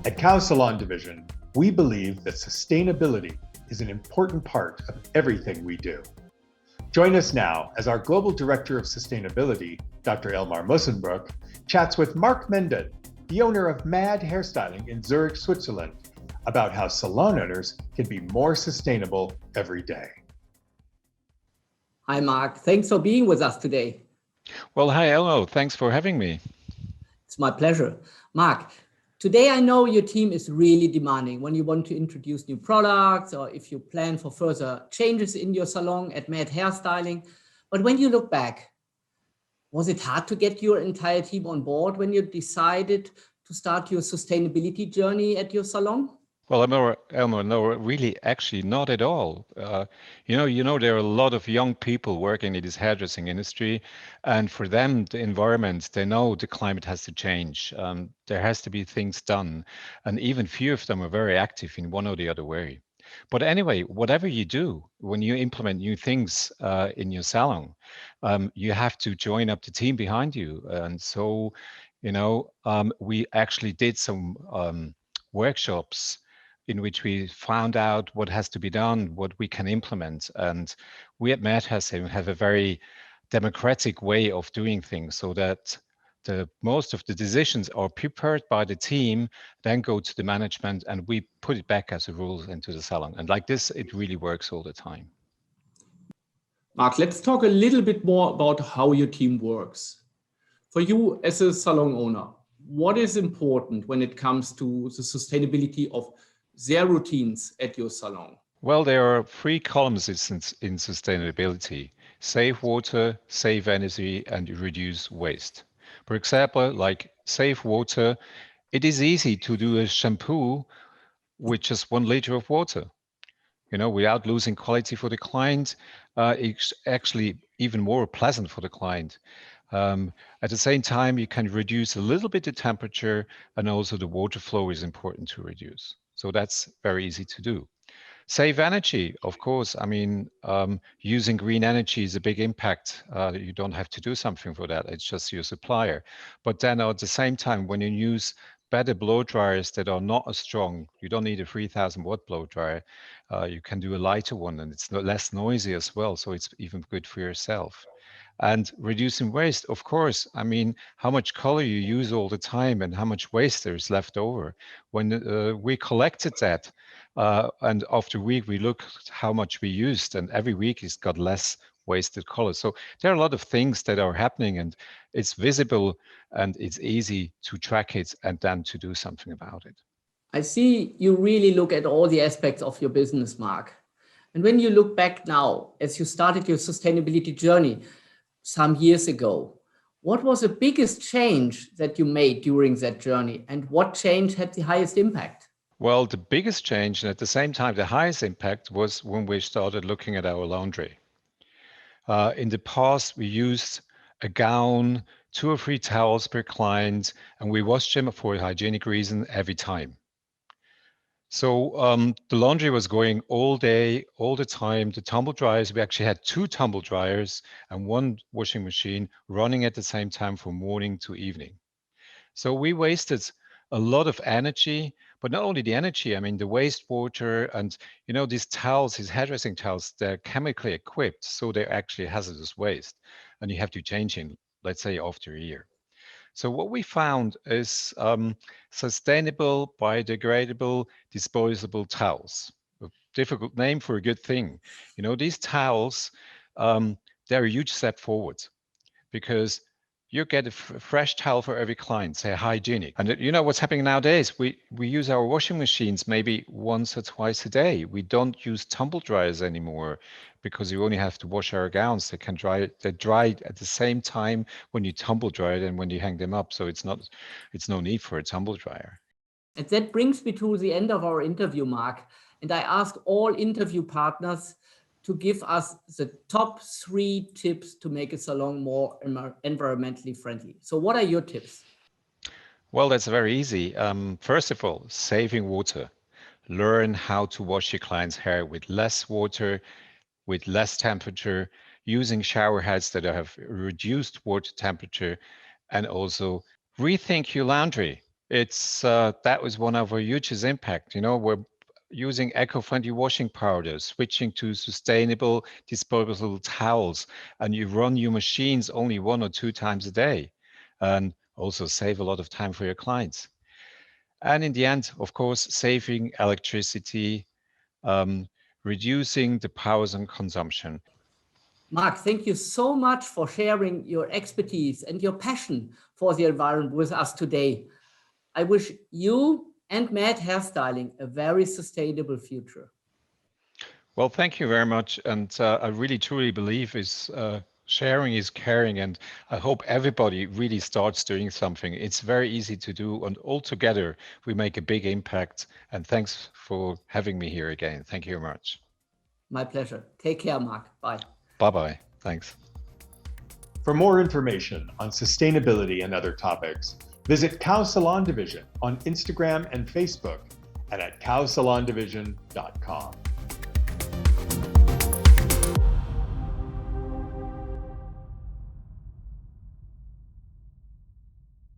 At Salon Division, we believe that sustainability is an important part of everything we do. Join us now as our Global Director of Sustainability, Dr. Elmar Mussenbrock, chats with Marc Menden, the owner of Mad Hairstyling in Zürich, Switzerland, about how salon owners can be more sustainable every day. Hi, Marc. Thanks for being with us today. Well, hi, Elmo. Thanks for having me. It's my pleasure. Marc, today I know your team is really demanding when you want to introduce new products or if you plan for further changes in your salon at Mad Hairstyling. But when you look back, was it hard to get your entire team on board when you decided to start your sustainability journey at your salon? Well, Elmo, no, really, actually, not at all. There are a lot of young people working in this hairdressing industry, and for them, the environment, they know the climate has to change. There has to be things done, and even few of them are very active in one or the other way. But anyway, whatever you do, when you implement new things in your salon, you have to join up the team behind you. And so, we actually did some workshops in which we found out what has to be done, what we can implement. And we at MedHassam have a very democratic way of doing things so that most of the decisions are prepared by the team, then go to the management, and we put it back as a rule into the salon. And like this, it really works all the time. Marc, let's talk a little bit more about how your team works. For you as a salon owner, what is important when it comes to the sustainability of their routines at your salon? Well, there are three columns in sustainability: save water, save energy, and reduce waste. For example, like save water, it is easy to do a shampoo with just 1 liter of water, without losing quality for the client. It's actually even more pleasant for the client. At the same time, you can reduce a little bit the temperature, and also the water flow is important to reduce. So that's very easy to do. Save energy, of course. I mean, using green energy is a big impact. You don't have to do something for that. It's just your supplier. But then at the same time, when you use better blow dryers that are not as strong, you don't need a 3000 watt blow dryer. You can do a lighter one, and it's less noisy as well. So it's even good for yourself. And reducing waste, of course. I mean, how much color you use all the time and how much waste there is left over. When we collected that, and after a week, we looked how much we used, and every week it's got less wasted color. So there are a lot of things that are happening, and it's visible, and it's easy to track it and then to do something about it. I see you really look at all the aspects of your business, Marc. And when you look back now, as you started your sustainability journey some years ago, what was the biggest change that you made during that journey, and what change had the highest impact? Well, the biggest change, and at the same time the highest impact, was when we started looking at our laundry. In the past, we used a gown, 2 or 3 towels per client, and we washed them for a hygienic reason every time. So the laundry was going all day, all the time. The tumble dryers, we actually had 2 tumble dryers and 1 washing machine running at the same time from morning to evening. So we wasted a lot of energy, but not only the energy, I mean, the wastewater and, these towels, these hairdressing towels, they're chemically equipped, so they're actually hazardous waste. And you have to change in, let's say, after a year. So what we found is sustainable, biodegradable, disposable towels. A difficult name for a good thing. These towels, they're a huge step forward, because you get a fresh towel for every client, say hygienic. And what's happening nowadays? We use our washing machines maybe once or twice a day. We don't use tumble dryers anymore, because you only have to wash our gowns. They dry at the same time when you tumble dry it and when you hang them up. So it's no need for a tumble dryer. And that brings me to the end of our interview, Marc. And I ask all interview partners to give us the top 3 tips to make a salon more environmentally friendly. So what are your tips? Well, that's very easy. First of all, saving water. Learn how to wash your client's hair with less water, with less temperature, using shower heads that have reduced water temperature, and also rethink your laundry. It's that was one of our hugest impact. We're using eco-friendly washing powders, switching to sustainable disposable towels, and you run your machines only 1 or 2 times a day, and also save a lot of time for your clients. And in the end, of course, saving electricity, reducing the powers and consumption. Marc, thank you so much for sharing your expertise and your passion for the environment with us today. I wish you and Mad Hairstyling a very sustainable future. Well, thank you very much. And I really truly believe sharing is caring. And I hope everybody really starts doing something. It's very easy to do. And all together, we make a big impact. And thanks for having me here again. Thank you very much. My pleasure. Take care, Marc. Bye. Bye-bye. Thanks. For more information on sustainability and other topics, visit Cow Salon Division on Instagram and Facebook and at cowsalondivision.com.